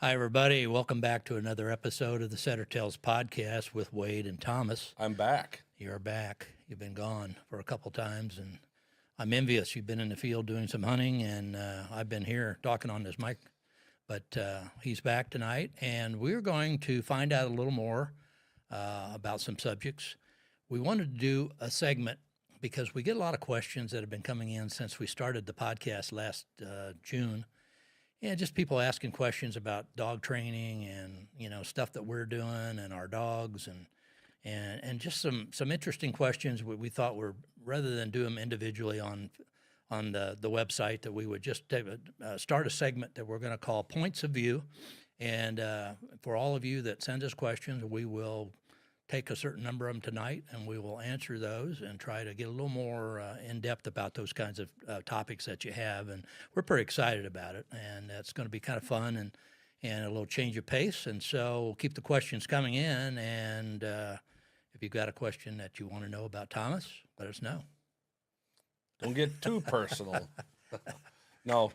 Hi, everybody. Welcome back to another episode of the SetterTales podcast with Wade and Tomas. I'm back. You're back. You've been gone for a couple times, and I'm envious. You've been in the field doing some hunting, and I've been here talking on this mic. But he's back tonight, and we're going to find out a little more about some subjects. We wanted to do a segment because we get a lot of questions that have been coming in since we started the podcast last June. Yeah, just people asking questions about dog training and stuff that we're doing and our dogs and just some interesting questions we thought were, rather than do them individually on the website, that we would just start a segment that we're going to call Points of View. And for all of you that send us questions, we will take a certain number of them tonight, and we will answer those and try to get a little more in-depth about those kinds of topics that you have. And we're pretty excited about it, and it's going to be kind of fun and a little change of pace. And so we'll keep the questions coming in, and if you've got a question that you want to know about Thomas, let us know. Don't get too personal. No,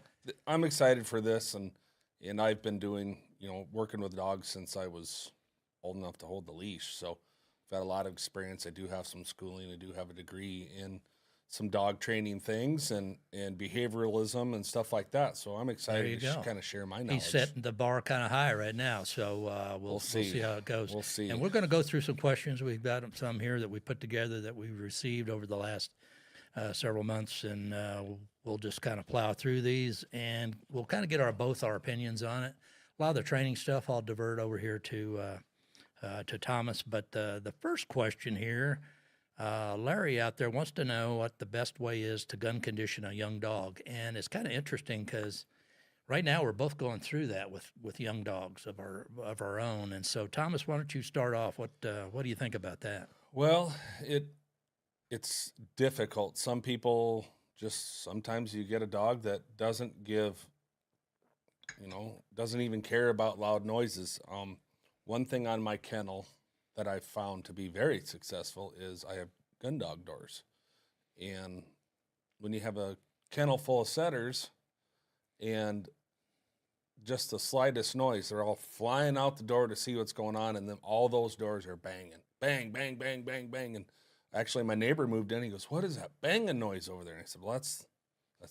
I'm excited for this, and I've been doing, working with dogs since I was old enough to hold the leash. So I've had a lot of experience. I do have some schooling. I do have a degree in some dog training things and behavioralism and stuff like that. So I'm excited to kind of share my knowledge. He's setting the bar kind of high right now. So we'll see how it goes. We'll see. And we're going to go through some questions. We've got some here that we put together that we received over the last several months, and we'll just kind of plow through these, and we'll kind of get both our opinions on it. A lot of the training stuff I'll divert over here to Thomas. But the first question here, Larry out there wants to know what the best way is to gun condition a young dog. And it's kind of interesting because right now we're both going through that with young dogs of our own. And so, Thomas, why don't you start off? What do you think about that? Well, it's difficult. Some people sometimes you get a dog that doesn't doesn't even care about loud noises. One thing on my kennel that I've found to be very successful is I have gun dog doors. And when you have a kennel full of setters and just the slightest noise, they're all flying out the door to see what's going on, and then all those doors are banging. Bang, bang, bang, bang, bang. And actually my neighbor moved in. He goes, "What is that banging noise over there?" And I said, "Well, that's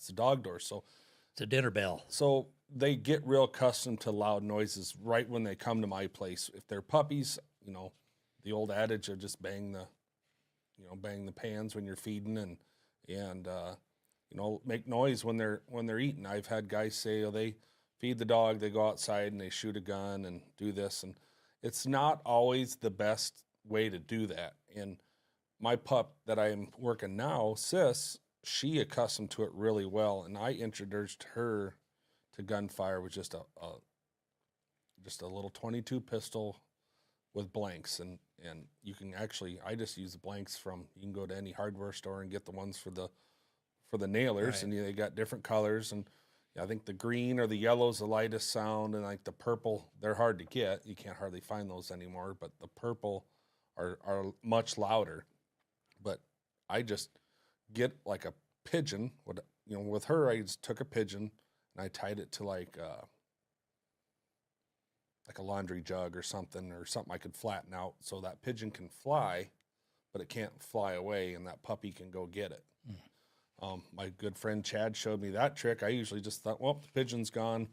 the dog door." So it's a dinner bell. So they get real accustomed to loud noises right when they come to my place. If they're puppies, the old adage of just bang the pans when you're feeding and make noise when they're eating. I've had guys say, they feed the dog, they go outside and they shoot a gun and do this, and it's not always the best way to do that. And my pup that I am working now, Sis, she accustomed to it really well, and I introduced her to gunfire with just a little 22 pistol with blanks, and you can actually, I just use the blanks you can go to any hardware store and get the ones for the nailers, right. And they got different colors, and I think the green or the yellow is the lightest sound, and like the purple, they're hard to get. You can't hardly find those anymore, but the purple are much louder. But I just get like a pigeon. With her, I just took a pigeon and I tied it to like a laundry jug or something I could flatten out so that pigeon can fly, but it can't fly away, and that puppy can go get it. My good friend Chad showed me that trick. I usually just thought, well, the pigeon's gone,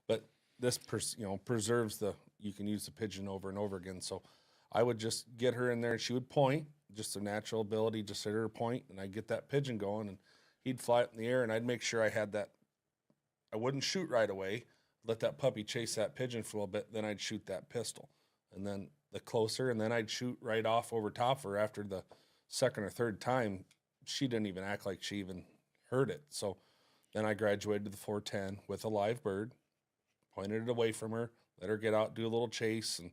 but this preserves you can use the pigeon over and over again. So I would just get her in there and she would point, just a natural ability, just at her point, and I'd get that pigeon going, and he'd fly up in the air, and I'd make sure I had that. I wouldn't shoot right away, let that puppy chase that pigeon for a little bit, then I'd shoot that pistol. And then the closer, and then I'd shoot right off over top of her. After the second or third time, she didn't even act like she even heard it. So then I graduated to the 410 with a live bird, pointed it away from her, let her get out, do a little chase, and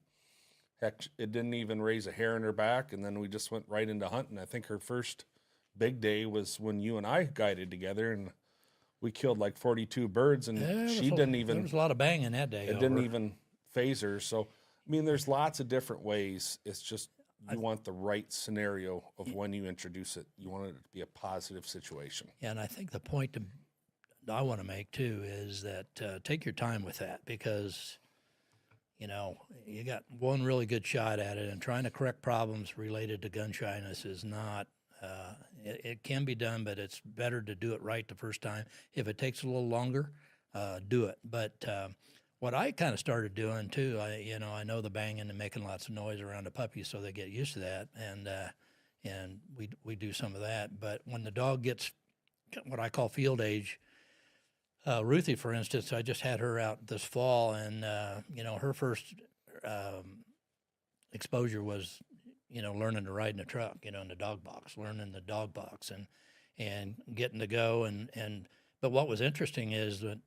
heck, it didn't even raise a hair in her back, and then we just went right into hunting. I think her first big day was when you and I guided together, and we killed like 42 birds, and she didn't even... There was a lot of banging that day. It didn't even phase her. So, I mean, there's lots of different ways. It's just you want the right scenario of when you introduce it. You want it to be a positive situation. Yeah, and I think the point I want to make, too, is that take your time with that, because you know, you got one really good shot at it, and trying to correct problems related to gun shyness is not. It can be done, but it's better to do it right the first time. If it takes a little longer, do it. But what I kind of started doing too, I know the banging and making lots of noise around the puppies, so they get used to that, and we do some of that. But when the dog gets what I call field age, Ruthie, for instance, I just had her out this fall, and her first exposure was, learning to ride in a truck, in the dog box, learning the dog box, and getting to go, and but what was interesting is that,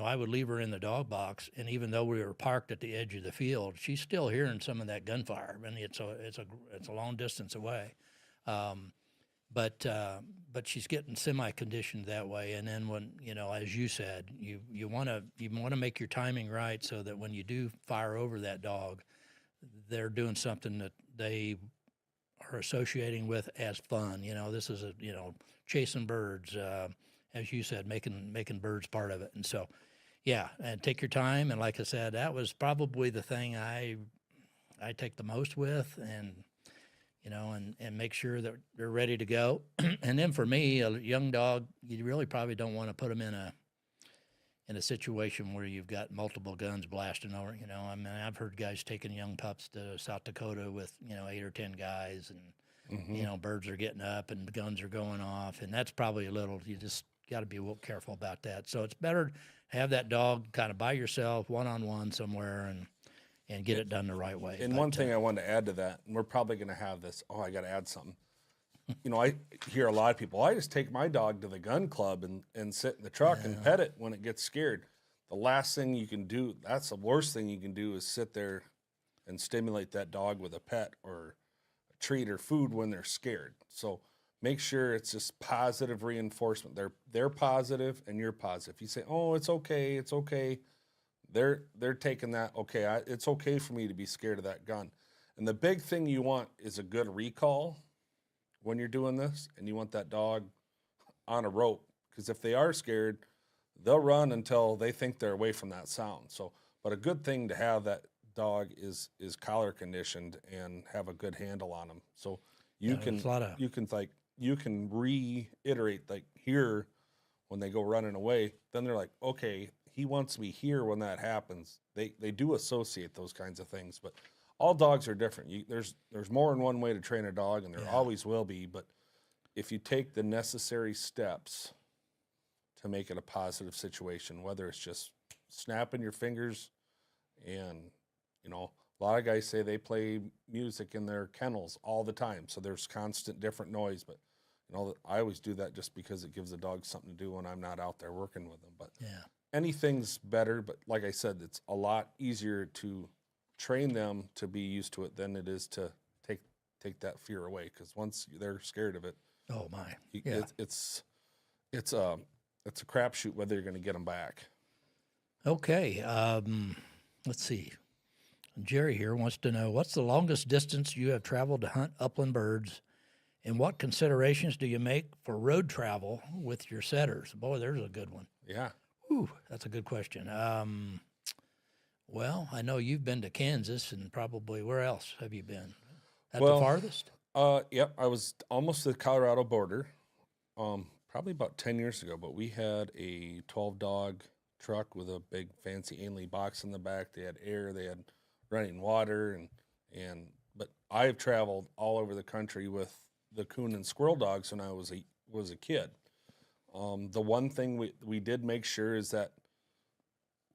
I would leave her in the dog box, and even though we were parked at the edge of the field, she's still hearing some of that gunfire. I mean, it's a long distance away. But she's getting semi-conditioned that way. And then when, as you said, you want to make your timing right so that when you do fire over that dog, they're doing something that they are associating with as fun. This is chasing birds, as you said, making birds part of it. And so, yeah, and take your time. And like I said, that was probably the thing I take the most with, and and make sure that they're ready to go. And then for me, a young dog, you really probably don't want to put them in a situation where you've got multiple guns blasting over. I mean, I've heard guys taking young pups to South Dakota with 8 or 10 guys, and birds are getting up and guns are going off, and that's probably a little. You just got to be a little careful about that. So it's better to have that dog kind of by yourself, one-on-one somewhere, and get it done the right way. And one thing I wanted to add to that, and we're probably going to have this. Oh, I got to add something. I hear a lot of people, I just take my dog to the gun club and sit in the truck and pet it when it gets scared. The last thing you can do, that's the worst thing you can do, is sit there and stimulate that dog with a pet or a treat or food when they're scared. So make sure it's just positive reinforcement. They're positive and you're positive. You say, oh, it's okay. They're taking that, okay, it's okay for me to be scared of that gun. And the big thing you want is a good recall when you're doing this, and you want that dog on a rope, because if they are scared, they'll run until they think they're away from that sound. So, but a good thing to have that dog is collar conditioned and have a good handle on them. So you can reiterate, like, here when they go running away, then they're like, okay, he wants me here when that happens. They do associate those kinds of things, but all dogs are different. There's more than one way to train a dog, and there always will be. But if you take the necessary steps to make it a positive situation, whether it's just snapping your fingers, and a lot of guys say they play music in their kennels all the time, so there's constant different noise. But I always do that just because it gives the dog something to do when I'm not out there working with them. But anything's better, but like I said, it's a lot easier to train them to be used to it than it is to take that fear away, because once they're scared of it, oh my, it's a crapshoot whether you're going to get them back. Okay, let's see. Jerry here wants to know, what's the longest distance you have traveled to hunt upland birds, and what considerations do you make for road travel with your setters? Boy, there's a good one. Yeah. Ooh, that's a good question. Well, I know you've been to Kansas, and probably where else have you been? The farthest? Yep. I was almost to the Colorado border, probably about 10 years ago, but we had a 12-dog truck with a big fancy Ainley box in the back. They had air, they had running water, but I've traveled all over the country with the coon and squirrel dogs when I was a kid. The one thing we did make sure is that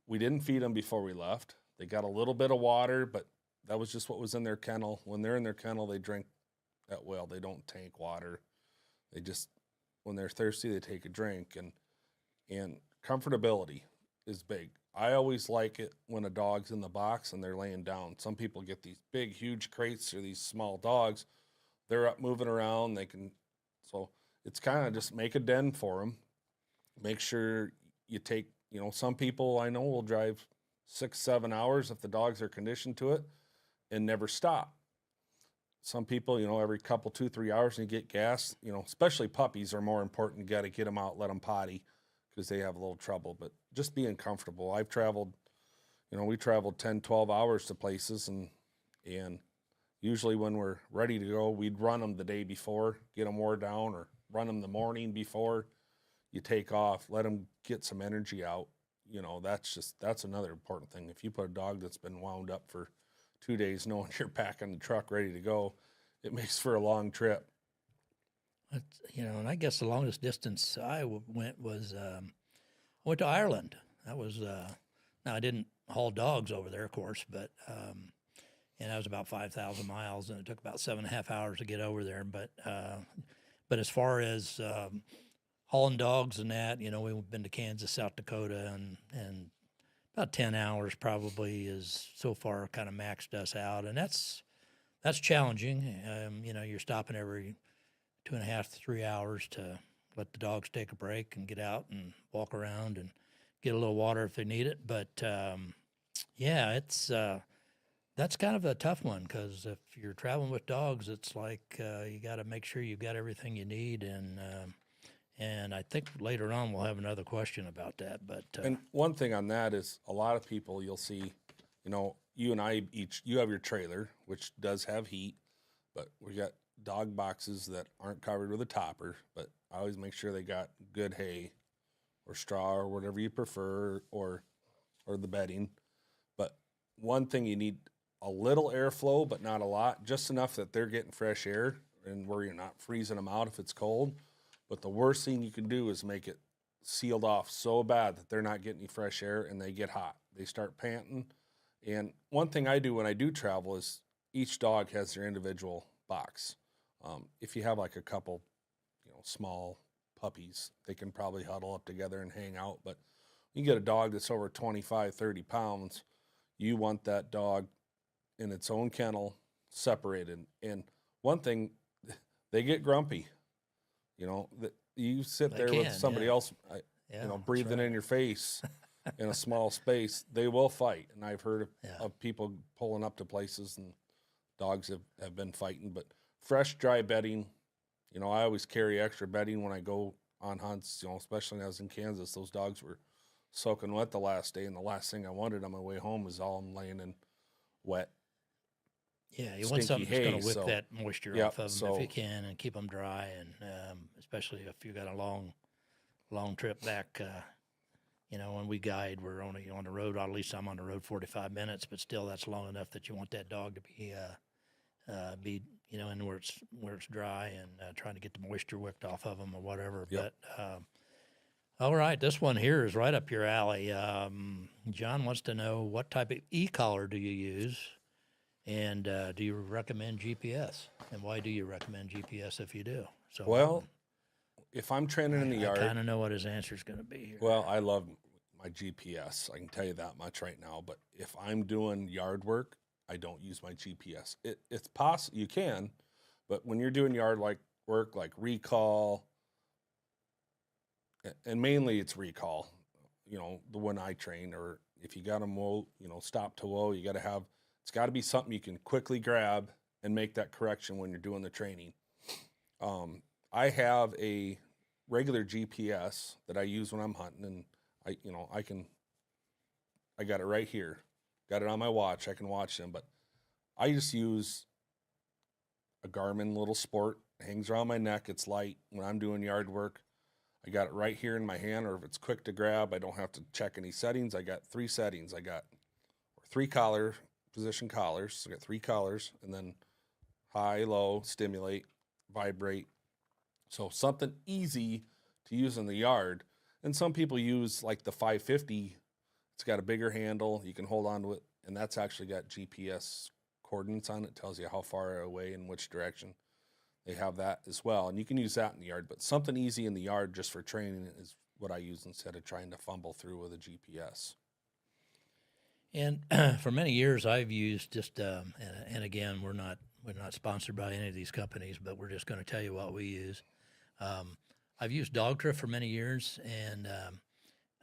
we didn't feed them before we left. They got a little bit of water, but that was just what was in their kennel. When they're in their kennel, they drink that well. They don't tank water. They just, when they're thirsty, they take a drink. And comfortability is big. I always like it when a dog's in the box and they're laying down. Some people get these big, huge crates or these small dogs. They're up moving around. So it's kind of just make a den for them. Make sure you take, some people I know will drive 6-7 hours if the dogs are conditioned to it and never stop. Some people, every couple, 2-3 hours, and you get gas, especially puppies are more important. You got to get them out, let them potty, because they have a little trouble. But just being comfortable. I've traveled, we traveled 10, 12 hours to places, and usually when we're ready to go, we'd run them the day before, get them wore down, or run them the morning before you take off, let them get some energy out. That's another important thing. If you put a dog that's been wound up for 2 days, knowing you're back on the truck ready to go, it makes for a long trip. And I guess the longest distance I went was I went to Ireland. That was now I didn't haul dogs over there, of course, but and that was about 5,000 miles, and it took about 7.5 hours to get over there. But as far as hauling dogs and that, we've been to Kansas, South Dakota, and about 10 hours probably is so far kind of maxed us out, and that's challenging. You're stopping every 2.5 to 3 hours to let the dogs take a break and get out and walk around and get a little water if they need it. But it's that's kind of a tough one, because if you're traveling with dogs, it's like you got to make sure you've got everything you need. And I think later on we'll have another question about that. But and one thing on that is, a lot of people you'll see, you and I you have your trailer, which does have heat, but we got dog boxes that aren't covered with a topper. But I always make sure they got good hay or straw or whatever you prefer, or the bedding. But one thing, you need a little airflow, but not a lot, just enough that they're getting fresh air and where you're not freezing them out if it's cold. But the worst thing you can do is make it sealed off so bad that they're not getting any fresh air and they get hot. They start panting. And one thing I do when I do travel is, each dog has their individual box. If you have like a couple, small puppies, they can probably huddle up together and hang out. But you get a dog that's over 25, 30 pounds, you want that dog in its own kennel, separated. And one thing, they get grumpy. That you sit there with somebody else, breathing in your face in a small space, they will fight. And I've heard of people pulling up to places and dogs have been fighting. But fresh, dry bedding, I always carry extra bedding when I go on hunts, especially when I was in Kansas. Those dogs were soaking wet the last day, and the last thing I wanted on my way home was all them laying in wet, yeah, you want something that's going to whip that moisture off of them if you can, and keep them dry, and especially if you got a long trip back. When we guide, we're only on the road. At least I'm on the road 45 minutes, but still, that's long enough that you want that dog to be in where it's dry, and trying to get the moisture whipped off of them or whatever. Yep. But all right, this one here is right up your alley. John wants to know, what type of e-collar do you use? And do you recommend GPS? And why do you recommend GPS if you do? So, well, if I'm training in the yard, I kind of know what his answer is going to be here. Well, I love my GPS. I can tell you that much right now. But if I'm doing yard work, I don't use my GPS. It's possible you can, but when you're doing yard work, like recall, and mainly it's recall, the one I train, or if you got them mow, stop to woe, it's got to be something you can quickly grab and make that correction when you're doing the training. I have a regular GPS that I use when I'm hunting, and I got it right here. Got it on my watch. I can watch them, but I just use a Garmin Little Sport. It hangs around my neck. It's light. When I'm doing yard work, I got it right here in my hand, or if it's quick to grab, I don't have to check any settings. I got 3 settings. I got 3 position collars. I got 3 collars, and then high, low, stimulate, vibrate. So something easy to use in the yard. And some people use like the 550. It's got a bigger handle. You can hold on to it, and that's actually got GPS coordinates on it. Tells you how far away and which direction. They have that as well, and you can use that in the yard. But something easy in the yard just for training is what I use, instead of trying to fumble through with a GPS. And for many years, I've used just, and again, we're not sponsored by any of these companies, but we're just going to tell you what we use. I've used Dogtra for many years, and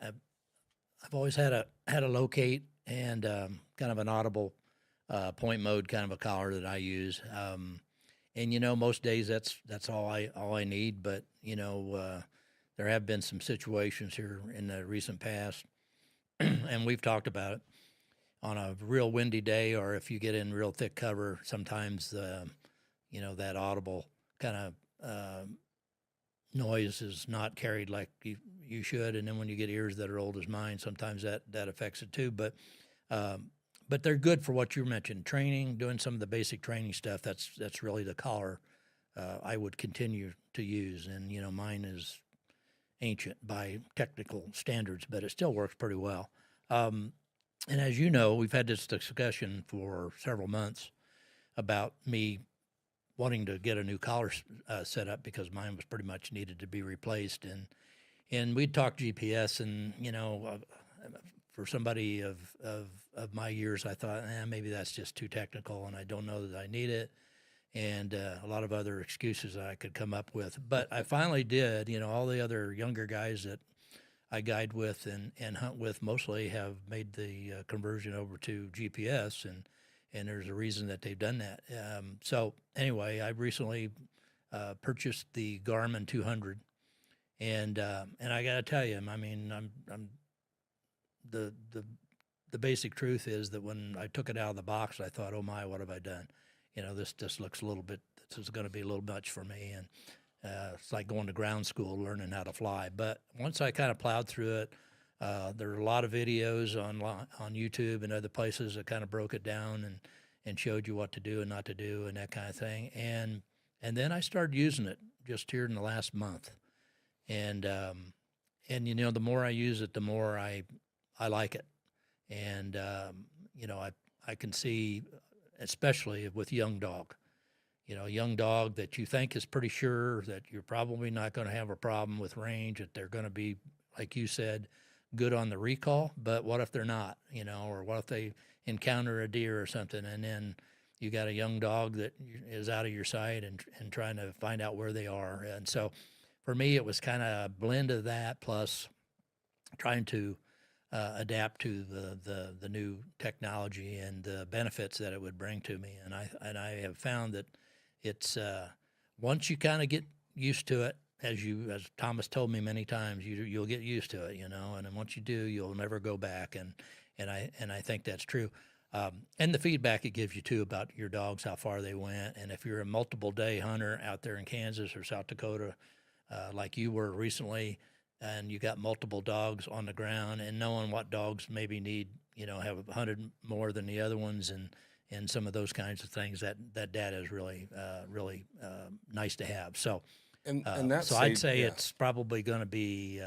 I've always had a locate and kind of an audible point mode kind of a collar that I use. And most days that's all I need. But there have been some situations here in the recent past, and we've talked about it, on a real windy day, or if you get in real thick cover, sometimes that audible kind of noise is not carried like you should. And then when you get ears that are old as mine, sometimes that affects it too. But they're good for what you mentioned, training, doing some of the basic training stuff. That's really the collar I would continue to use. And mine is ancient by technical standards, but it still works pretty well. And as you know, we've had this discussion for several months about me wanting to get a new collar set up because mine was pretty much needed to be replaced. And we'd talked GPS, and for somebody of my years, I thought, maybe that's just too technical, and I don't know that I need it, and a lot of other excuses that I could come up with. But I finally did. All the other younger guys that I guide with and hunt with mostly have made the conversion over to GPS, and there's a reason that they've done that. So anyway, I recently purchased the Garmin 200, and I got to tell you, I mean, I'm the basic truth is that when I took it out of the box, I thought, oh my, what have I done? This just looks a little bit. This is going to be a little much for me, and it's like going to ground school, learning how to fly. But once I kind of plowed through it, there are a lot of videos on YouTube and other places that kind of broke it down and showed you what to do and not to do and that kind of thing. And then I started using it just here in the last month. And the more I use it, the more I like it. And I can see, especially with young dog. A young dog that you think is pretty sure that you're probably not going to have a problem with range, that they're going to be, like you said, good on the recall. But what if they're not, or what if they encounter a deer or something, and then you got a young dog that is out of your sight and trying to find out where they are. And so for me, it was kind of a blend of that plus trying to adapt to the new technology and the benefits that it would bring to me. And I have found that it's once you kind of get used to it, as Thomas told me many times, you'll get used to it, and then once you do, you'll never go back. And I think that's true. And the feedback it gives you too about your dogs, how far they went, and if you're a multiple day hunter out there in Kansas or South Dakota, like you were recently, and you got multiple dogs on the ground, and knowing what dogs maybe need, have 100 more than the other ones, and some of those kinds of things, that data is really nice to have. So, so I'd say it's probably going to be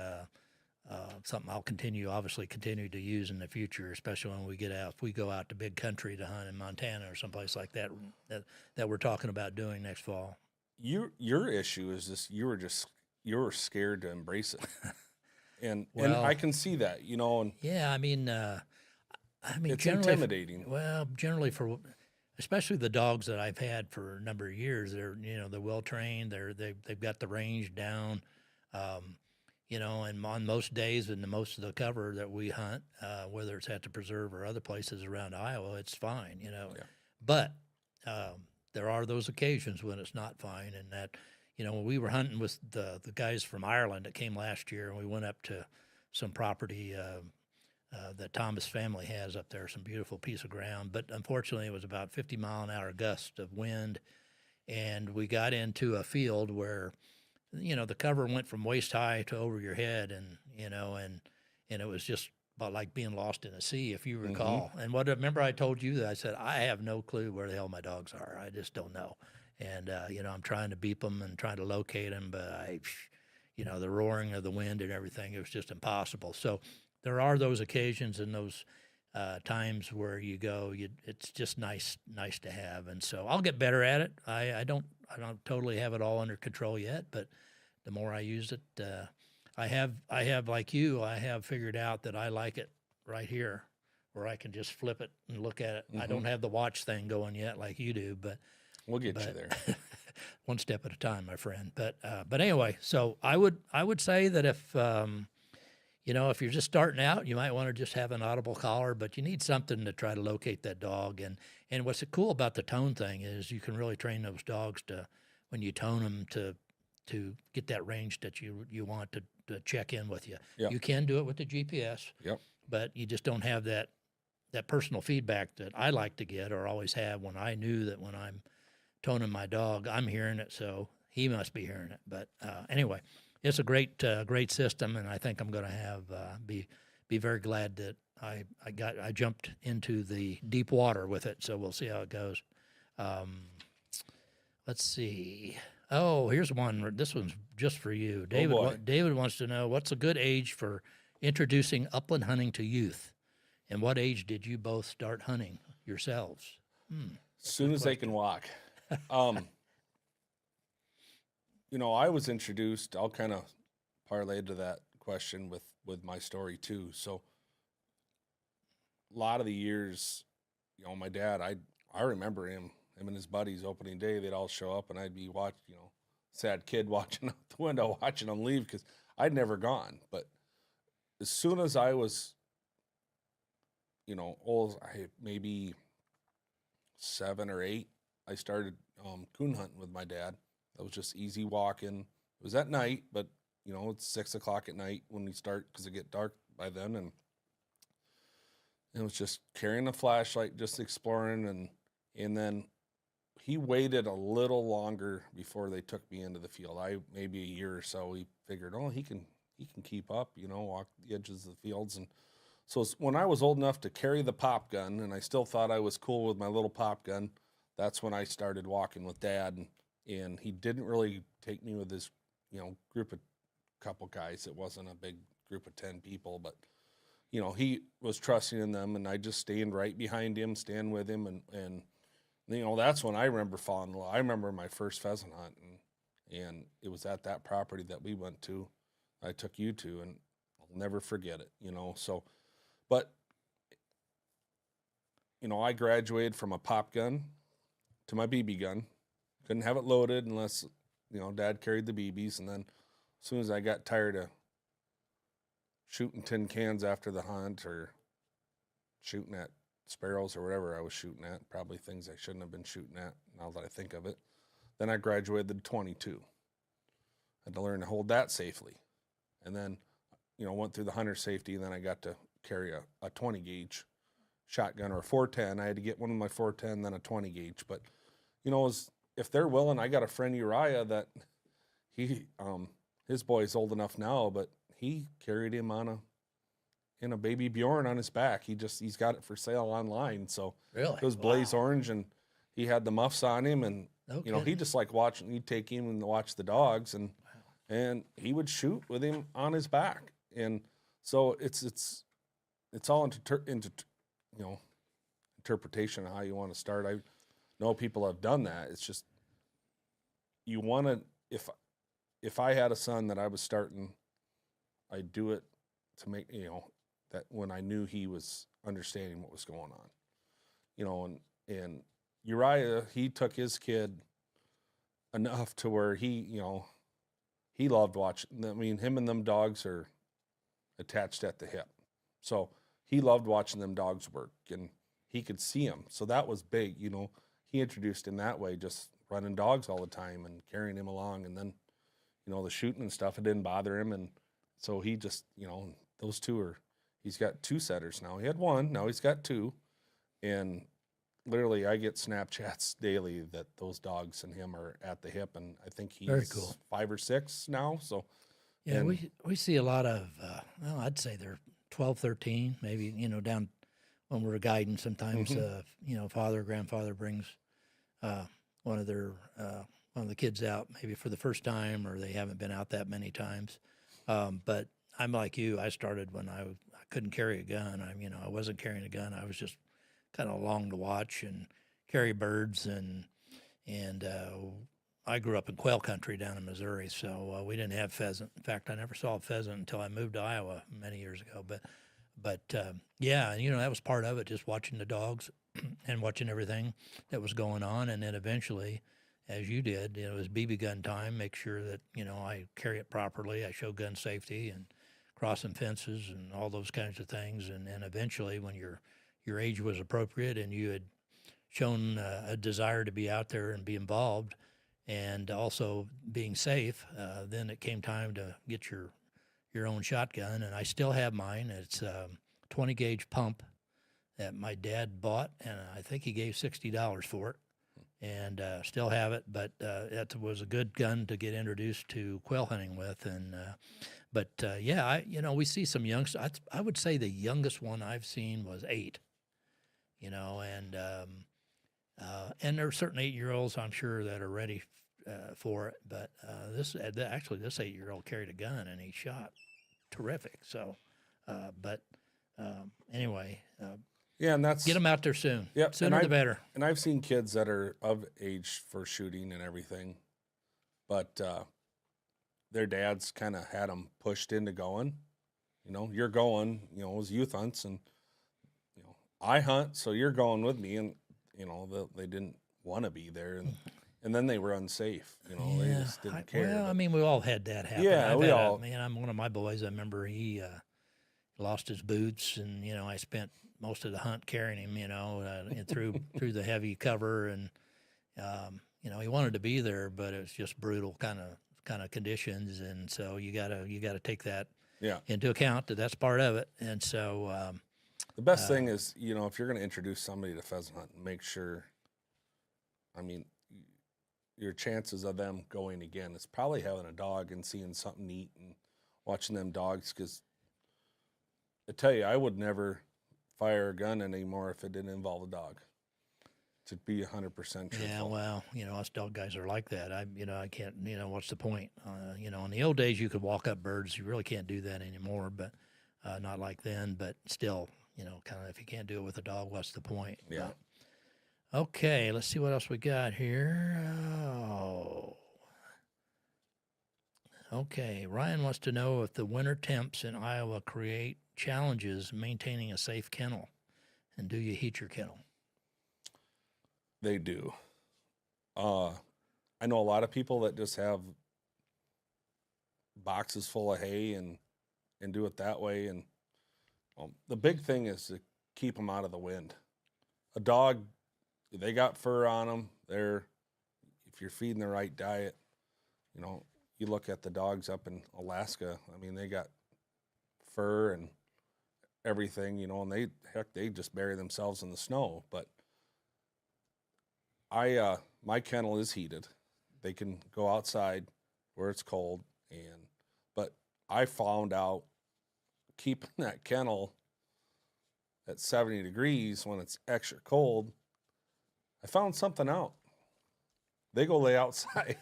something I'll obviously continue to use in the future, especially when if we go out to big country to hunt in Montana or someplace like that we're talking about doing next fall. Your issue is this: you were scared to embrace it, and I can see that, And yeah, I mean, it's intimidating. Generally especially the dogs that I've had for a number of years, they're well trained. They've got the range down, and on most days and most of the cover that we hunt, whether it's at the preserve or other places around Iowa, it's fine, Yeah. But there are those occasions when it's not fine, and that. When we were hunting with the guys from Ireland that came last year, and we went up to some property that Thomas family has up there, some beautiful piece of ground. But unfortunately, it was about 50-mile-an-hour gust of wind, and we got into a field where, the cover went from waist high to over your head, and it was just about like being lost in a sea, if you recall. Mm-hmm. And remember I told you that I said, I have no clue where the hell my dogs are. I just don't know. And, I'm trying to beep them and trying to locate them, but the roaring of the wind and everything, it was just impossible. So there are those occasions and those times where you go, it's just nice to have. And so I'll get better at it. I don't totally have it all under control yet, but the more I use it, I have like you, I have figured out that I like it right here where I can just flip it and look at it. Mm-hmm. I don't have the watch thing going yet like you do, but we'll get you there. One step at a time, my friend. But anyway, so I would say that if if you're just starting out, you might want to just have an audible collar, but you need something to try to locate that dog. And what's cool about the tone thing is you can really train those dogs to, when you tone them, to get that range that you want to check in with you. Yep. You can do it with the GPS. Yep. But you just don't have that that personal feedback that I like to get or always have when I knew that when I'm toning my dog, I'm hearing it, so he must be hearing it. But anyway, it's a great system, and I think I'm going to have be very glad that I jumped into the deep water with it. So we'll see how it goes. Let's see. Oh, here's one. This one's just for you, David. boy. David wants to know what's a good age for introducing upland hunting to youth, and what age did you both start hunting yourselves? As soon as they can walk. I was introduced. I'll kind of parlay to that question with my story too. So a lot of the years, my dad, I remember him and his buddies opening day, they'd all show up and I'd be sad kid watching out the window, watching them leave because I'd never gone. But as soon as I was, old, maybe 7 or 8, I started coon hunting with my dad. That was just easy walking. It was at night, but it's 6 o'clock at night when we start because it get dark by then, and it was just carrying a flashlight, just exploring, and then he waited a little longer before they took me into the field. Maybe a year or so. He figured, he can keep up, walk the edges of the fields, and so when I was old enough to carry the pop gun, and I still thought I was cool with my little pop gun, that's when I started walking with Dad, and he didn't really take me with his, group of couple guys. It wasn't a big group of 10 people, but he was trusting in them, and I just stand right behind him, stand with him, and that's when I remember falling in love. I remember my first pheasant hunt, and it was at that property that we went to, I took you to, and I'll never forget it, so, but, I graduated from a pop gun to my BB gun. Couldn't have it loaded unless, Dad carried the BBs, and then as soon as I got tired of shooting tin cans after the hunt or shooting at sparrows or whatever I was shooting at, probably things I shouldn't have been shooting at now that I think of it, then I graduated the 22. Had to learn to hold that safely. And then, went through the hunter safety, and then I got to carry a 20 gauge shotgun or a 410. I had to get one of my 410, then a 20 gauge. But, if they're willing, I got a friend Uriah that his boy's old enough now, but he carried him in a baby Bjorn on his back. He's got it for sale online. So Really? it was blaze orange, and he had the muffs on him, and he just liked watching. He'd take him and watch the dogs, and he would shoot with him on his back. And so it's all into interpretation of how you want to start. I know people have done that. It's just you want to. If I had a son that I was starting, I'd do it to make that when I knew he was understanding what was going on, and Uriah, he took his kid enough to where he loved watching. I mean, him and them dogs are attached at the hip, so he loved watching them dogs work, and he could see them. So that was big, He introduced him that way, just running dogs all the time and carrying him along, and then the shooting and stuff, it didn't bother him, and so he just those two he's got 2 setters now. He had 1, now he's got 2, and literally I get Snapchats daily that those dogs and him are at the hip, and I think he's Very cool. 5 or 6 now. So Yeah, we see a lot of, I'd say they're 12, 13, maybe, down when we're guiding. Sometimes, father or grandfather brings one of the kids out maybe for the first time, or they haven't been out that many times. But I'm like you. I started when I couldn't carry a gun. I wasn't carrying a gun. I was just kind of along to watch and carry birds, and I grew up in quail country down in Missouri, so we didn't have pheasant. In fact, I never saw a pheasant until I moved to Iowa many years ago. But yeah, that was part of it, just watching the dogs and watching everything that was going on, and then eventually, as you did, it was BB gun time. Make sure that I carry it properly. I show gun safety and crossing fences and all those kinds of things, and then eventually, when your age was appropriate and you had shown a desire to be out there and be involved, and also being safe, then it came time to get your own shotgun, and I still have mine. It's 20 gauge pump that my dad bought, and I think he gave $60 for it, and still have it. But it was a good gun to get introduced to quail hunting with. And yeah, we see some youngsters. I would say the youngest one I've seen was 8. And there are certain 8-year-olds I'm sure that are ready for it. But this 8-year-old carried a gun and he shot terrific. So, anyway, Yeah, and that's get them out there soon. Yep, Sooner the better. And I've seen kids that are of age for shooting and everything, but their dads kind of had them pushed into going. You're going. It was youth hunts, and I hunt, so you're going with me, and they didn't want to be there, and then they were unsafe. They just didn't care. Well, I mean, we all had that happen. Yeah, I'm one of my boys. I remember he lost his boots, and I spent most of the hunt carrying him, and through the heavy cover, and he wanted to be there, but it was just brutal kind of conditions, and so you gotta take that into account. That's part of it, and so the best thing is if you're going to introduce somebody to pheasant hunting, make sure. I mean, your chances of them going again is probably having a dog and seeing something neat and watching them dogs, because I tell you, I would never fire a gun anymore if it didn't involve a dog. To be 100% truthful. Yeah, well, us dog guys are like that. I can't. What's the point? In the old days, you could walk up birds. You really can't do that anymore. But not like then. But still, kind of if you can't do it with a dog, what's the point? Yeah. Okay, let's see what else we got here. Oh. Okay, Ryan wants to know if the winter temps in Iowa create challenges maintaining a safe kennel, and do you heat your kennel? They do. I know a lot of people that just have boxes full of hay and do it that way. And the big thing is to keep them out of the wind. A dog, they got fur on them. If you're feeding the right diet, you look at the dogs up in Alaska. I mean, they got fur and everything, and they just bury themselves in the snow. But my kennel is heated. They can go outside where it's cold, but I found out keeping that kennel at 70 degrees when it's extra cold, I found something out. They go lay outside.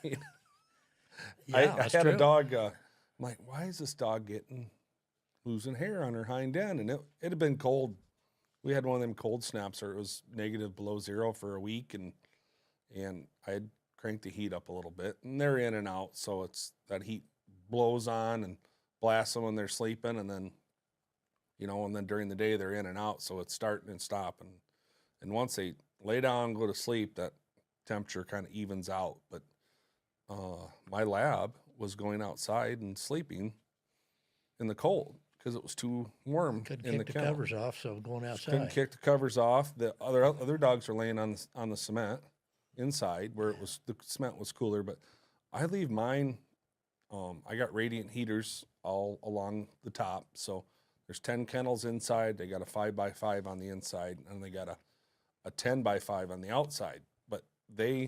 I had a dog. I'm like, why is this dog losing hair on her hind end? And it had been cold. We had one of them cold snaps where it was negative below zero for a week, and I had cranked the heat up a little bit, and they're in and out, so it's that heat blows on and blasts them when they're sleeping, and then and then during the day they're in and out, so it's starting and stopping. And once they lay down and go to sleep, that temperature kind of evens out. But my lab was going outside and sleeping in the cold because it was too warm in the kennel. Couldn't kick the covers off, so going outside. Couldn't kick the covers off. The other dogs are laying on the cement inside where the cement was cooler. But I leave mine. I got radiant heaters all along the top, so there's 10 kennels inside. They got a 5x5 on the inside, and they got a 10x5 on the outside. But I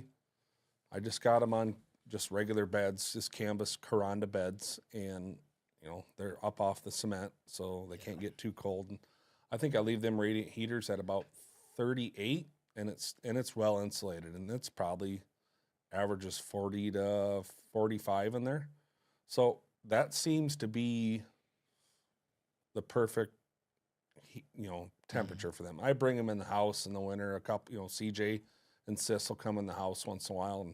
just got them on just regular beds, just canvas Caranda beds, and they're up off the cement, so they can't get too cold. And I think I leave them radiant heaters at about 38, and it's well insulated, and it's probably averages 40 to 45 in there. So that seems to be the perfect temperature for them. I bring them in the house in the winter. A couple, CJ and Sis will come in the house once in a while, and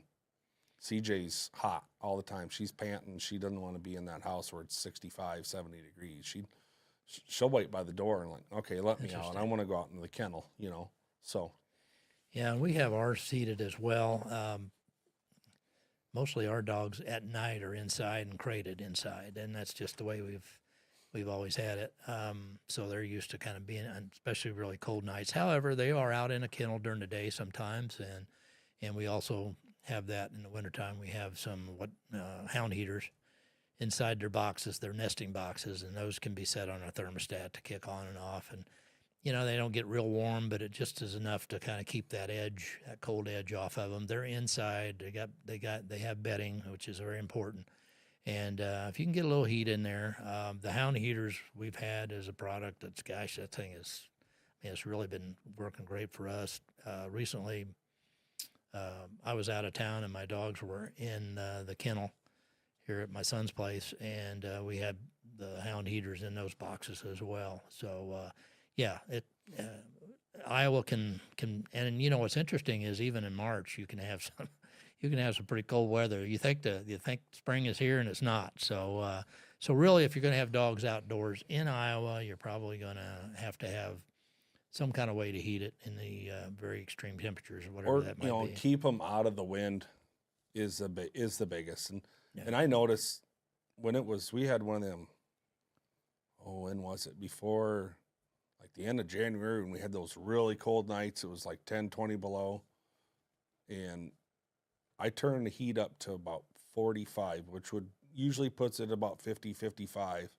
CJ's hot all the time. She's panting. She doesn't want to be in that house where it's 65, 70 degrees. She'll wait by the door and okay, let me out. I want to go out into the kennel, so. Yeah, and we have ours heated as well. Mostly our dogs at night are inside and crated inside, and that's just the way we've always had it. So they're used to kind of being, especially really cold nights. However, they are out in a kennel during the day sometimes, and we also have that in the wintertime. We have some hound heaters inside their boxes, their nesting boxes, and those can be set on a thermostat to kick on and off. they don't get real warm, but it just is enough to kind of keep that edge, that cold edge off of them. They're inside. They have bedding, which is very important. And if you can get a little heat in there, the hound heaters we've had as a product, that thing it's really been working great for us. Recently, I was out of town and my dogs were in the kennel here at my son's place, and we had the hound heaters in those boxes as well. So, Iowa can, and what's interesting is even in March you can have some pretty cold weather. You think spring is here and it's not. So really, if you're going to have dogs outdoors in Iowa, you're probably going to have some kind of way to heat it in the very extreme temperatures or whatever that might be. Keep them out of the wind is the biggest. And Yeah. and I noticed when we had one of them. Oh, when was it? Before, like the end of January, when we had those really cold nights. It was like 10, 20 below, and I turned the heat up to about 45, which would usually puts it about 50, 55.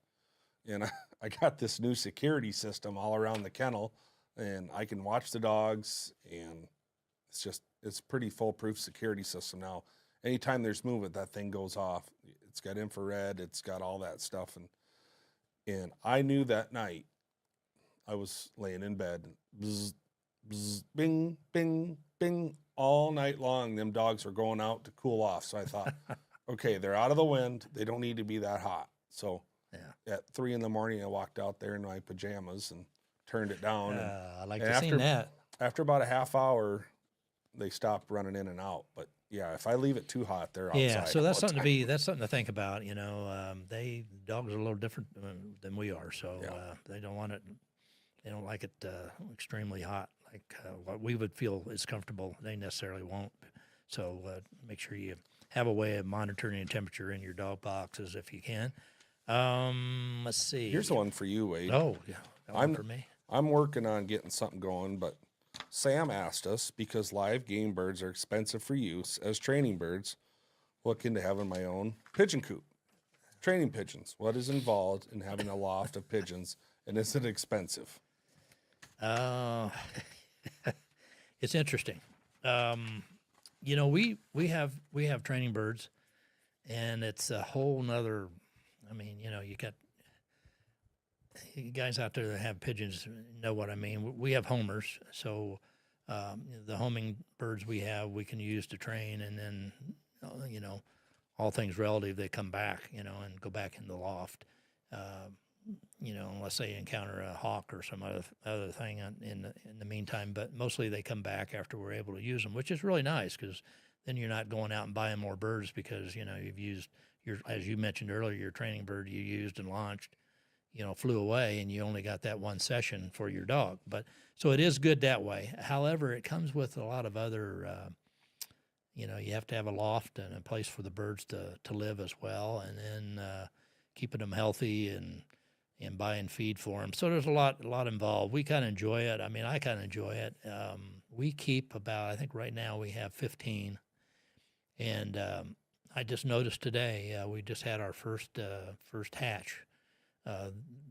And I got this new security system all around the kennel, and I can watch the dogs, and it's pretty foolproof security system now. Anytime there's movement, that thing goes off. It's got infrared, it's got all that stuff. And I knew that night I was laying in bed, and bzz, bzz, bing, bing, bing, all night long. Them dogs were going out to cool off. So I thought, okay, they're out of the wind. They don't need to be that hot. So at 3 a.m, I walked out there in my pajamas and turned it down. I like to see that. After about a half hour, they stopped running in and out. But yeah, if I leave it too hot, they're outside. Yeah, so that's something to think about. Dogs are a little different than we are, so they don't want it. They don't like it extremely hot, like what we would feel is comfortable. They necessarily won't. So make sure you have a way of monitoring the temperature in your dog boxes if you can. Let's see. Here's one for you, Wade. Oh, yeah, one for me. I'm working on getting something going, but Sam asked us, because live game birds are expensive for use as training birds, look into having my own pigeon coop. Training pigeons. What is involved in having a loft of pigeons, and is it expensive? It's interesting. We have training birds, and it's a whole nother. I mean, you got you guys out there that have pigeons know what I mean. We have homers, so the homing birds we can use to train, and then all things relative, they come back, and go back in the loft. Unless they encounter a hawk or some other thing in the meantime. But mostly they come back after we're able to use them, which is really nice, because then you're not going out and buying more birds, because you've used as you mentioned earlier, your training bird you used and launched, flew away, and you only got that one session for your dog. But so it is good that way. However, it comes with a lot of other. You have to have a loft and a place for the birds to live as well, and then keeping them healthy and buying feed for them. So there's a lot involved. We kind of enjoy it. I mean, I kind of enjoy it. We keep about, I think right now we have 15. And I just noticed today, we just had our first hatch.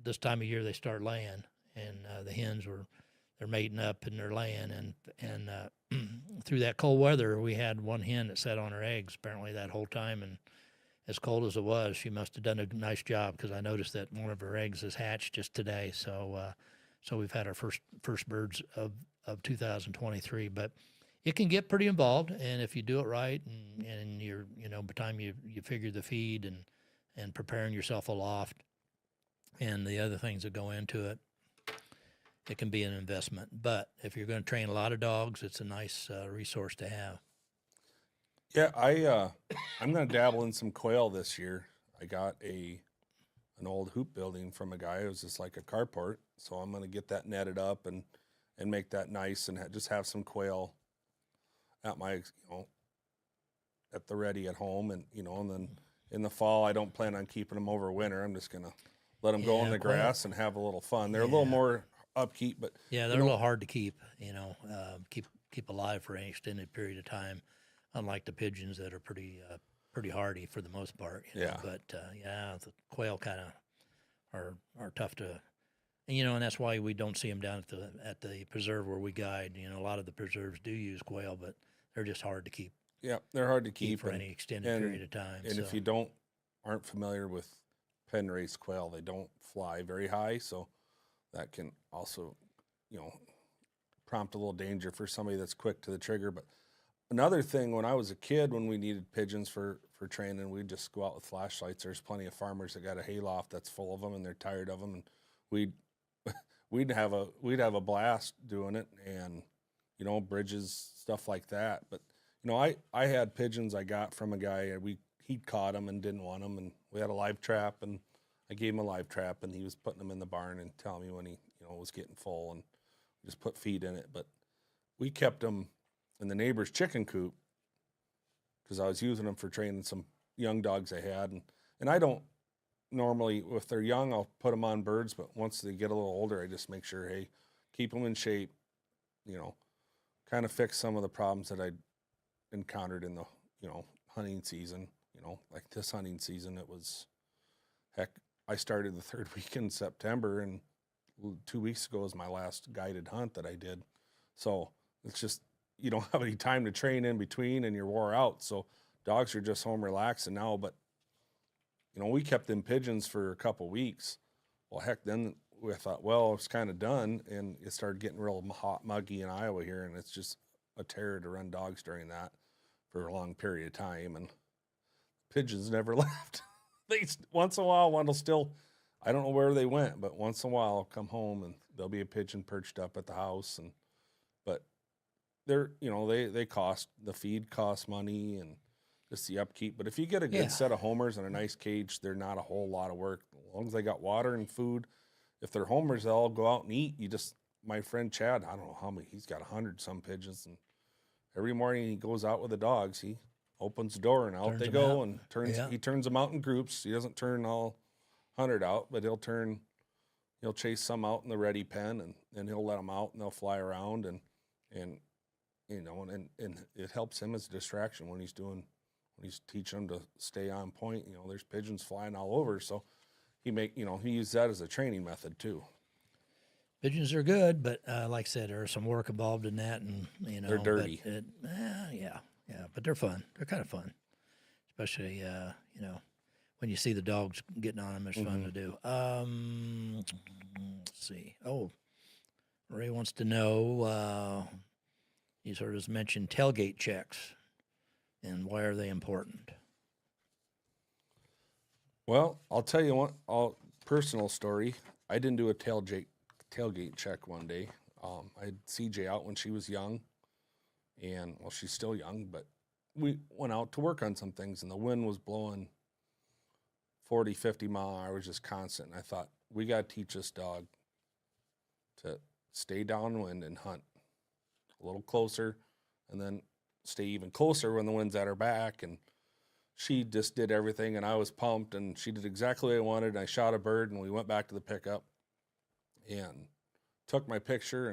This time of year they start laying, and the hens they're mating up and they're laying. And through that cold weather, we had one hen that sat on her eggs apparently that whole time. And as cold as it was, she must have done a nice job, because I noticed that one of her eggs is hatched just today. So we've had our first birds of 2023. But it can get pretty involved, and if you do it right, and you're by the time you figure the feed and preparing yourself a loft and the other things that go into it, it can be an investment. But if you're going to train a lot of dogs, it's a nice resource to have. Yeah, I'm going to dabble in some quail this year. I got an old hoop building from a guy. It was just like a carport, so I'm going to get that netted up and make that nice, and just have some quail at my at the ready at home, and and then in the fall I don't plan on keeping them over winter. I'm just going to let them go in the grass and have a little fun. They're a little more upkeep, but they're a little hard to keep. Keep alive for an extended period of time. Unlike the pigeons that are pretty hardy for the most part. But the quail kind of are tough to And, and that's why we don't see them down at the preserve where we guide. A lot of the preserves do use quail, but they're just hard to keep Yeah, they're hard to keep for any extended period of time. And if you aren't familiar with pen raised quail, they don't fly very high, so that can also, prompt a little danger for somebody that's quick to the trigger. But another thing, when I was a kid, when we needed pigeons for training, we'd just go out with flashlights. There's plenty of farmers that got a hayloft that's full of them, and they're tired of them, and we'd we'd have a blast doing it, and bridges, stuff like that. But I had pigeons I got from a guy. He caught them and didn't want them, and we had a live trap, and I gave him a live trap, and he was putting them in the barn and telling me when he was getting full, and just put feed in it. But we kept them in the neighbor's chicken coop because I was using them for training some young dogs I had, and I don't normally, if they're young, I'll put them on birds, but once they get a little older, I just make sure, hey, keep them in shape, kind of fix some of the problems that I encountered in the hunting season. Like this hunting season, it was heck. I started the third week in September, and 2 weeks ago was my last guided hunt that I did. So it's just you don't have any time to train in between, and you're wore out. So dogs are just home relaxing now. But we kept them pigeons for a couple weeks. Well, heck, then we thought, well, it's kind of done, and it started getting real hot, muggy in Iowa here, and it's just a terror to run dogs during that for a long period of time. And pigeons never left. They once in a while, one will still, I don't know where they went, but once in a while I'll come home and there'll be a pigeon perched up at the house. But they're, they cost, the feed costs money and just the upkeep. But if you get a good set of homers and a nice cage, they're not a whole lot of work. As long as they got water and food, if they're homers, they'll all go out and eat. My friend Chad, I don't know how many, he's got 100 some pigeons, and every morning he goes out with the dogs. He opens the door and out they go, and he turns them out in groups. He doesn't turn all 100 out, but he'll chase some out in the ready pen, and then he'll let them out and they'll fly around, and it helps him as a distraction when he's teaching them to stay on point. There's pigeons flying all over, so he used that as a training method too. Pigeons are good, but like I said, there's some work involved in that, and they're dirty. But they're fun. They're kind of fun, especially when you see the dogs getting on them. It's fun to do. Let's see. Oh, Ray wants to know. He's heard us mention tailgate checks, and why are they important? Well, I'll tell you one personal story. I didn't do a tailgate check one day. I had CJ out when she was young, and she's still young, but we went out to work on some things, and the wind was blowing 40, 50 mile an hour, just constant. And I thought, we got to teach this dog to stay downwind and hunt a little closer, and then stay even closer when the wind's at her back. And she just did everything, and I was pumped, and she did exactly what I wanted. And I shot a bird, and we went back to the pickup and took my picture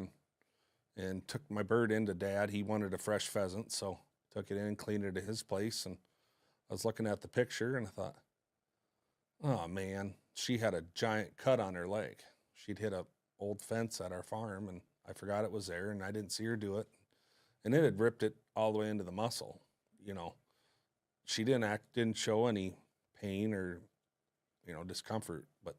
and took my bird into Dad. He wanted a fresh pheasant, so took it in and cleaned it at his place. And I was looking at the picture, and I thought, oh man, she had a giant cut on her leg. She'd hit a old fence at our farm, and I forgot it was there, and I didn't see her do it. And it had ripped it all the way into the muscle. She didn't show any pain or, discomfort. But,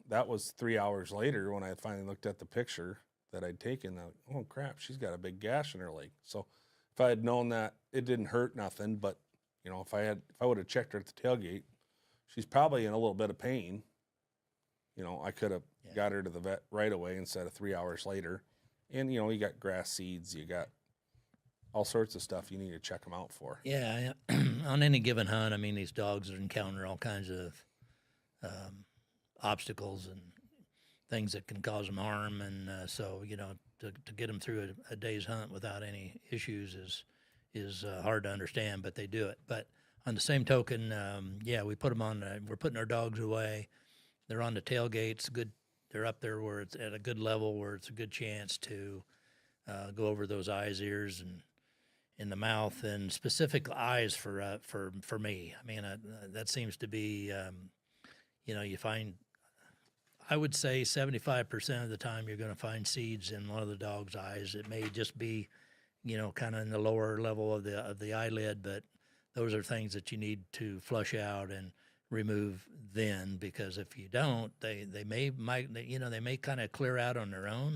that was 3 hours later when I finally looked at the picture that I'd taken. Oh crap, she's got a big gash in her leg. So if I had known that, it didn't hurt nothing, but if I would have checked her at the tailgate, she's probably in a little bit of pain. I could have got her to the vet right away instead of 3 hours later. And you got grass seeds, you got all sorts of stuff you need to check them out for. Yeah, on any given hunt, these dogs encounter all kinds of obstacles and things that can cause them harm, and so to get them through a day's hunt without any issues is hard to understand, but they do it. But on the same token, we put them on. We're putting our dogs away. They're on the tailgates. Good. They're up there where it's at a good level, where it's a good chance to go over those eyes, ears, and in the mouth, and specific eyes for me. That seems to be, you find. I would say 75% of the time you're going to find seeds in one of the dog's eyes. It may just be, kind of in the lower level of the eyelid, but those are things that you need to flush out and remove then, because if you don't, they may kind of clear out on their own.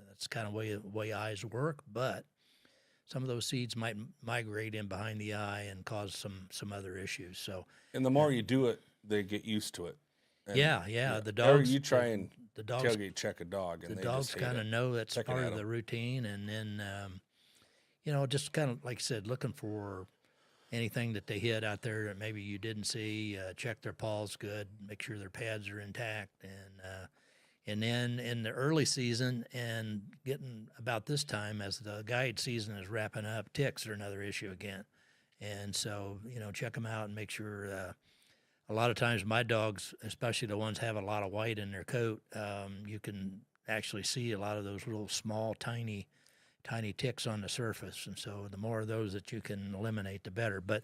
That's kind of way eyes work, but some of those seeds might migrate in behind the eye and cause some other issues. So, And the more you do it, they get used to it. And, yeah, the Or dogs. you try and the dogs tailgate check a dog, and the they dogs just hate kind it. of know that's Checking part at of the 'em. routine, and then just kind of like I said, looking for anything that they hit out there that maybe you didn't see. Check their paws good, make sure their pads are intact, and then in the early season and getting about this time as the guide season is wrapping up, ticks are another issue again, and so check them out and make sure. A lot of times, my dogs, especially the ones have a lot of white in their coat, you can actually see a lot of those little small, tiny ticks on the surface. And so, the more of those that you can eliminate, the better. But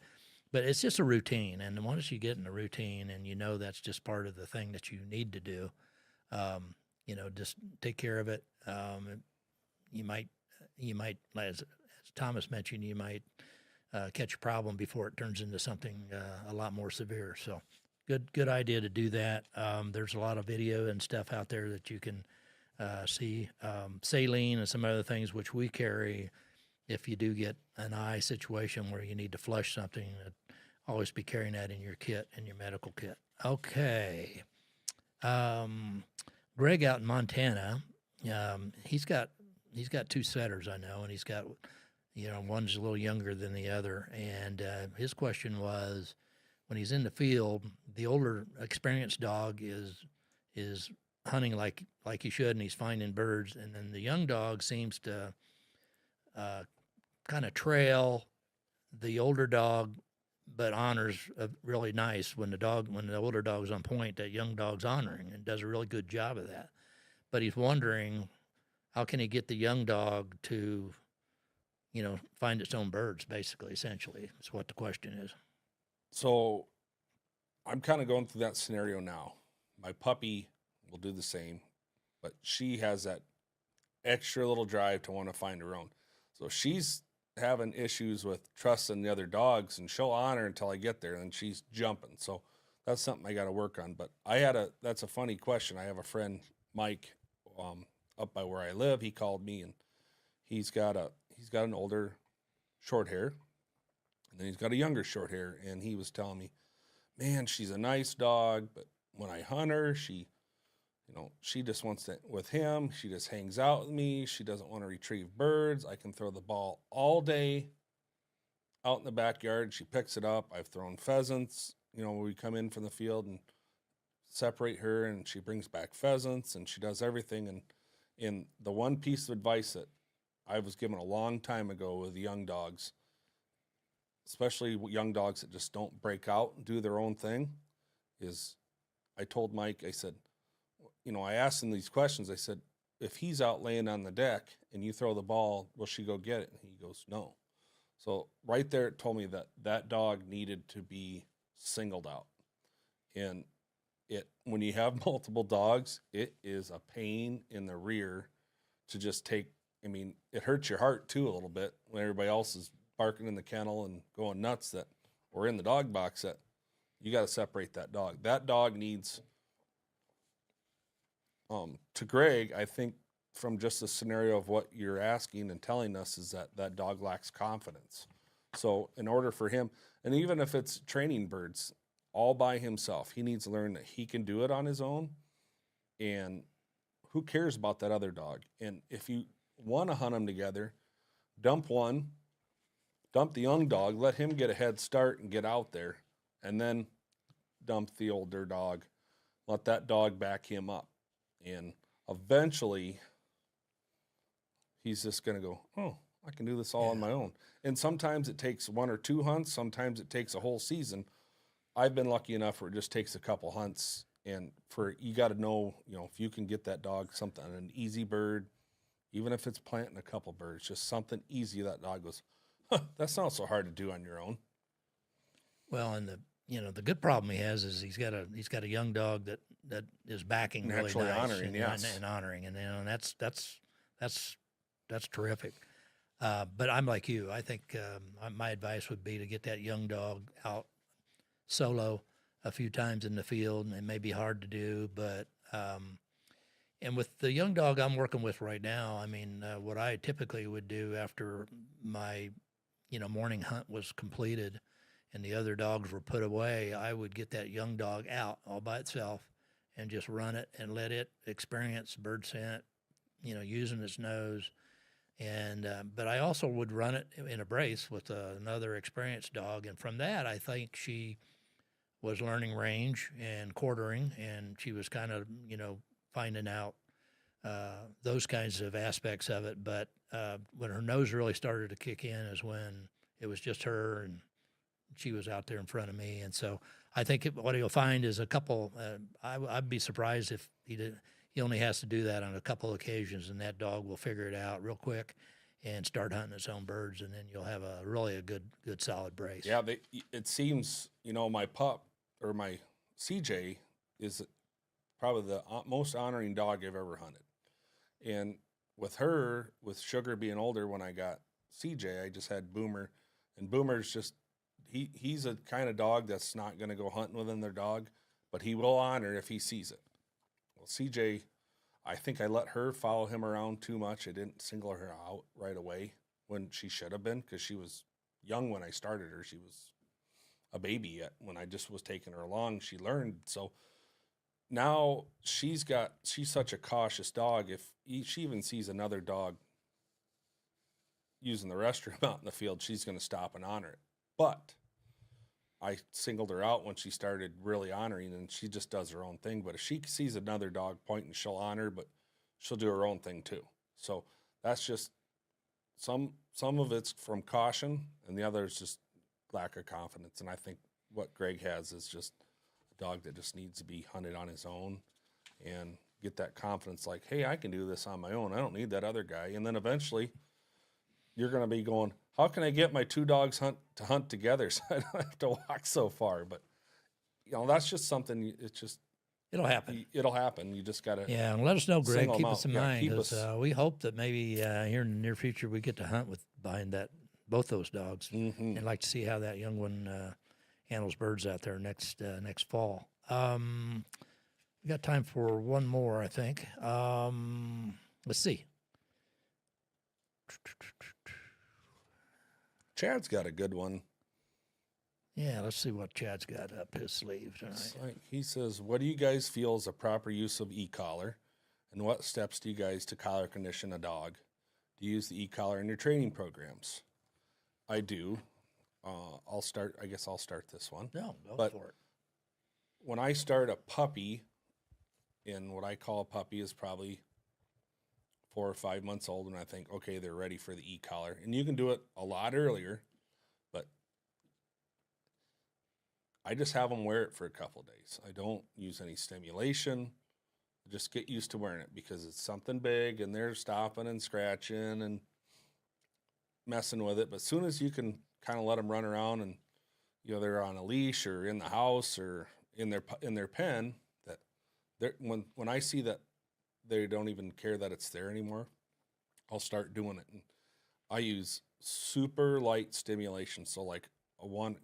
it's just a routine, and once you get in the routine, and that's just part of the thing that you need to do, just take care of it. You might, as Thomas mentioned, you might catch a problem before it turns into something a lot more severe. So, good idea to do that. There's a lot of video and stuff out there that you can see. Saline and some other things which we carry. If you do get an eye situation where you need to flush something, always be carrying that in your kit, in your medical kit. Okay. Greg out in Montana, he's got two setters, I know, and he's got one's a little younger than the other. And his question was, when he's in the field, the older experienced dog is hunting like he should, and he's finding birds. And then the young dog seems to kind of trail the older dog, but honors really nice. When the older dog's on point, that young dog's honoring and does a really good job of that. But he's wondering, how can he get the young dog to find its own birds, basically, essentially. That's what the question is. So I'm kind of going through that scenario now. My puppy will do the same, but she has that extra little drive to want to find her own. So she's having issues with trusting the other dogs, and she'll honor until I get there, and she's jumping. So that's something I got to work on. But that's a funny question. I have a friend, Mike, up by where I live. He called me, and he's got an older short hair, and then he's got a younger short hair. And he was telling me, man, she's a nice dog, but when I hunt her, she just wants to, with him, she just hangs out with me. She doesn't want to retrieve birds. I can throw the ball all day out in the backyard. She picks it up. I've thrown pheasants, when we come in from the field and separate her, and she brings back pheasants, and she does everything. And the one piece of advice that I was given a long time ago with young dogs, especially young dogs that just don't break out and do their own thing, is I told Mike, I said, I asked him these questions. I said, if he's out laying on the deck and you throw the ball, will she go get it? And he goes, no. So right there, it told me that dog needed to be singled out. And when you have multiple dogs, it is a pain in the rear to just take. It hurts your heart too a little bit when everybody else is barking in the kennel and going nuts or in the dog box, that you got to separate that dog. That dog needs, to Greg, I think from just the scenario of what you're asking and telling us, is that dog lacks confidence. So in order for him, and even if it's training birds all by himself, he needs to learn that he can do it on his own. And who cares about that other dog? And if you want to hunt them together, dump the young dog, let him get a head start and get out there, and then dump the older dog, let that dog back him up. And eventually he's just going to go, oh, I can do this all on my own. And sometimes it takes 1 or 2 hunts. Sometimes it takes a whole season. I've been lucky enough where it just takes a couple hunts. And you got to know, if you can get that dog an easy bird, even if it's planting a couple birds, just something easy, that dog goes, huh, that's not so hard to do on your own. Well, and the good problem he has is he's got a young dog that that is backing Naturally really nice honoring, and, yes. and honoring, and that's terrific. But I'm like you. I think my advice would be to get that young dog out solo a few times in the field, and it may be hard to do, but and with the young dog I'm working with right now, I mean, what I typically would do after my morning hunt was completed and the other dogs were put away, I would get that young dog out all by itself and just run it and let it experience bird scent, using its nose. And but I also would run it in a brace with another experienced dog, and from that, I think she was learning range and quartering, and she was kind of finding out those kinds of aspects of it. But when her nose really started to kick in is when it was just her and she was out there in front of me. And so I think what he'll find is a couple. I'd be surprised if he did. He only has to do that on a couple occasions, and that dog will figure it out real quick and start hunting its own birds, and then you'll have a good solid brace. Yeah, it seems, my pup or my CJ is probably the most honoring dog I've ever hunted. And with her, with Sugar being older, when I got CJ, I just had Boomer, and Boomer's just he's a kind of dog that's not going to go hunting with another dog, but he will honor if he sees it. Well, CJ, I think I let her follow him around too much. I didn't single her out right away when she should have been, because she was young when I started her. She was a baby yet. When I just was taking her along, she learned. So now she's such a cautious dog. If she even sees another dog using the restroom out in the field, she's going to stop and honor it. But I singled her out when she started really honoring, and she just does her own thing. But if she sees another dog pointing, she'll honor, but she'll do her own thing too. So that's just some of it's from caution, and the other is just lack of confidence. And I think what Greg has is just a dog that just needs to be hunted on his own and get that confidence, like, hey, I can do this on my own. I don't need that other guy. And then eventually you're going to be going, how can I get my two dogs to hunt together so I don't have to walk so far? But, that's just something, It'll happen. It'll happen. You just got to. Yeah, and let us know, Greg. single Keep them us in out. Yeah, mind, keep because us- we hope that maybe here in the near future we get to hunt with behind both those dogs, Mhm. and like to see how that young one handles birds out there next fall. We got time for one more, I think. Let's see. Chad's got a good one. Yeah, let's see what Chad's got up his sleeve tonight. It's like, he says, what do you guys feel is a proper use of e-collar? And what steps do you guys to collar condition a dog? Do you use the e-collar in your training programs? I do. I guess I'll start this one. No, go But for it. when I start a puppy, and what I call a puppy is probably 4 or 5 months old, and I think, okay, they're ready for the e-collar. And you can do it a lot earlier, but I just have them wear it for a couple of days. I don't use any stimulation. Just get used to wearing it, because it's something big and they're stopping and scratching and messing with it. But as soon as you can kind of let them run around, and they're on a leash or in the house or in their pen, that when I see that they don't even care that it's there anymore, I'll start doing it. And I use super light stimulation. So like a 1,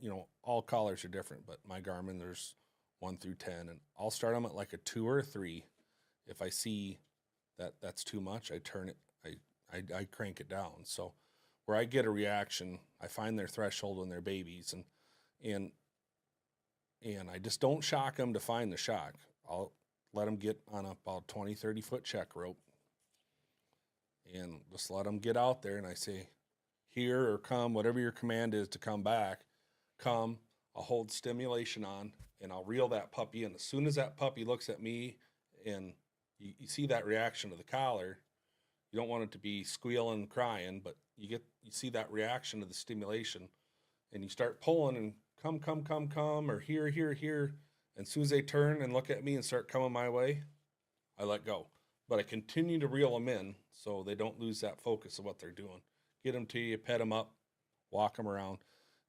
all collars are different, but my Garmin, there's 1 through 10, and I'll start them at like a 2 or a 3. If I see that that's too much, I turn it, I crank it down. So where I get a reaction, I find their threshold when they're babies, and I just don't shock them to find the shock. I'll let them get on about 20, 30 foot check rope, and just let them get out there. And I say, here or come, whatever your command is to come back, come. I'll hold stimulation on, and I'll reel that puppy in. As soon as that puppy looks at me, and you see that reaction to the collar, you don't want it to be squealing, crying, but you see that reaction to the stimulation, and you start pulling and come, or here. And as soon as they turn and look at me and start coming my way, I let go. But I continue to reel them in so they don't lose that focus of what they're doing. Get them to you, pet them up, walk them around.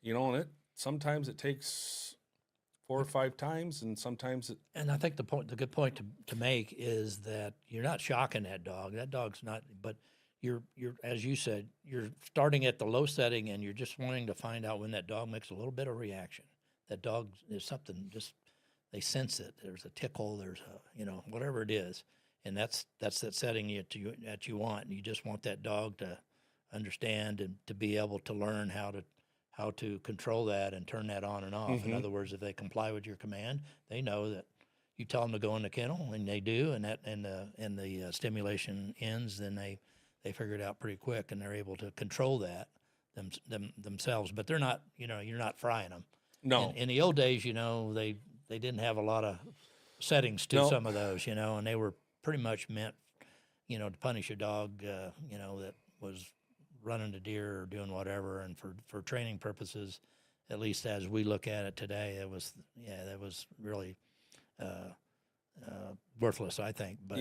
And sometimes it takes 4 or 5 times, and sometimes And I think the good point to make is that you're not shocking that dog. That dog's not, but you're as you said, you're starting at the low setting, and you're just wanting to find out when that dog makes a little bit of reaction. That dog is something, just they sense it. There's a tickle. There's a whatever it is, and that's that setting that you want. And you just want that dog to understand and to be able to learn how to control that and turn that on and off. In other words, if they comply with your command, they know that you tell them to go in the kennel, and they do, and the stimulation ends, then they figure it out pretty quick, and they're able to control that themselves. But they're not, you're not frying them. no. In the old days, they didn't have a lot of settings to some of those, and they were pretty much meant, to punish a dog, that was running a deer or doing whatever. And for training purposes, at least as we look at it today, that was really worthless, I think. But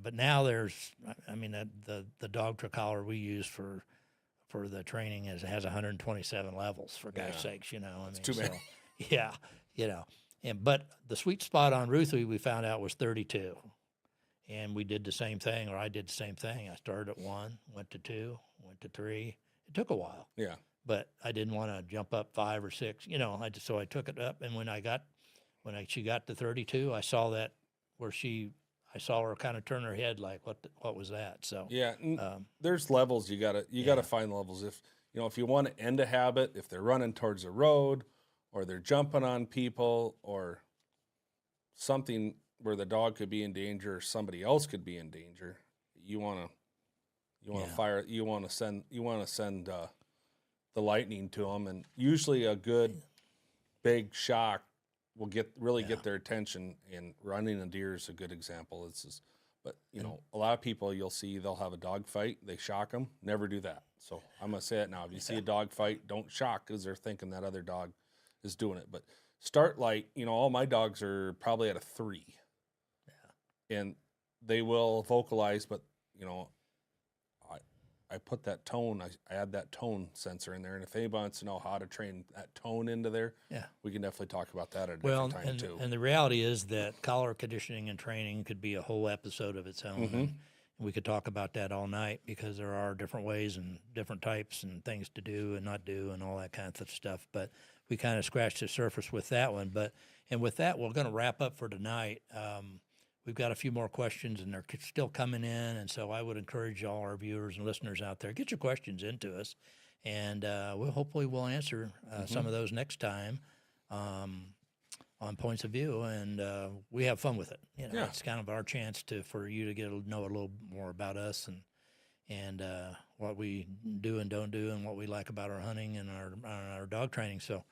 but now there's, the dog collar we use for the training has 127 levels, for God's sakes, It's too many. Yeah, but the sweet spot on Ruthie, we found out, was 32. And we did the same thing, or I did the same thing. I started at 1, went to 2, went to 3. It took a while. Yeah. But I didn't want to jump up 5 or 6, so I took it up. And when she got to 32, I saw that I saw her kind of turn her head like, what was that? So Yeah, there's levels you gotta find levels. If you want to end a habit, if they're running towards a road, or they're jumping on people, or something where the dog could be in danger, or somebody else could be in danger, you want to send the lightning to them, and usually a good big shock will get their attention. And running a deer is a good example. But a lot of people, you'll see, they'll have a dog fight, they shock them. Never do that. So I'm gonna say it now: if you see a dog fight, don't shock, because they're thinking that other dog is doing it. But start light. All my dogs are probably at a 3, and they will vocalize. But I put that tone, I add that tone sensor in there, and if anybody wants to know how to train that tone into there, we can definitely talk about that at a different time too. And the reality is that collar conditioning and training could be a whole episode of its own. And we could talk about that all night, because there are different ways and different types and things to do and not do and all that kind of stuff. But we kind of scratched the surface with that one. And with that, we're going to wrap up for tonight. We've got a few more questions, and they're still coming in, and so I would encourage all our viewers and listeners out there, get your questions into us, and we'll answer some of those next time on Points of View, and we have fun with it. It's kind of our chance for you to get to know a little more about us and what we do and don't do, and what we like about our hunting and our dog training. So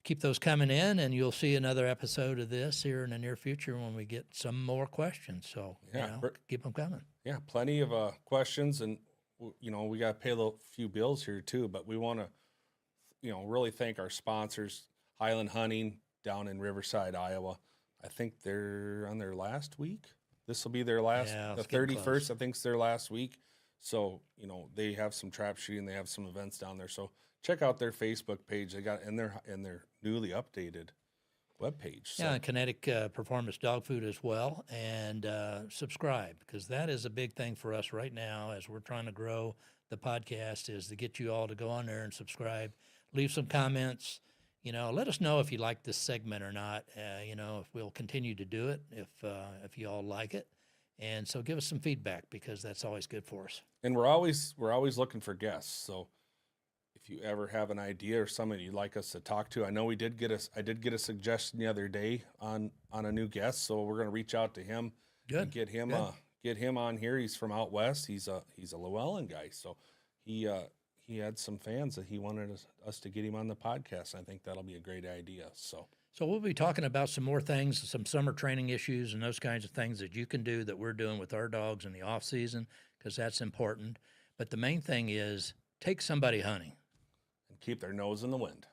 keep those coming in, and you'll see another episode of this here in the near future when we get some more questions. So, keep them coming. Yeah, plenty of questions, and we got to pay a few bills here too. But we want to, really thank our sponsors, Highland Hunting down in Riverside, Iowa. I think they're on their last week. This will be their last, the 31st. I think it's their last week. So they have some trap shooting, they have some events down there. So check out their Facebook page. They got in their newly updated webpage. So. Yeah, Kinetic Performance Dog Food as well, and subscribe, because that is a big thing for us right now as we're trying to grow the podcast, is to get you all to go on there and subscribe, leave some comments. Let us know if you like this segment or not. If we'll continue to do it, if you all like it, and so give us some feedback, because that's always good for us. And we're always looking for guests. So if you ever have an idea or somebody you'd like us to talk to, I know I did get a suggestion the other day on a new guest, so we're going to reach out to him. Good. And get him on here. He's from out west. He's a Llewellyn guy, so he had some fans that he wanted us to get him on the podcast. I think that'll be a great idea. So we'll be talking about some more things, some summer training issues and those kinds of things that you can do that we're doing with our dogs in the off season, because that's important. But the main thing is take somebody hunting. And keep their nose in the wind.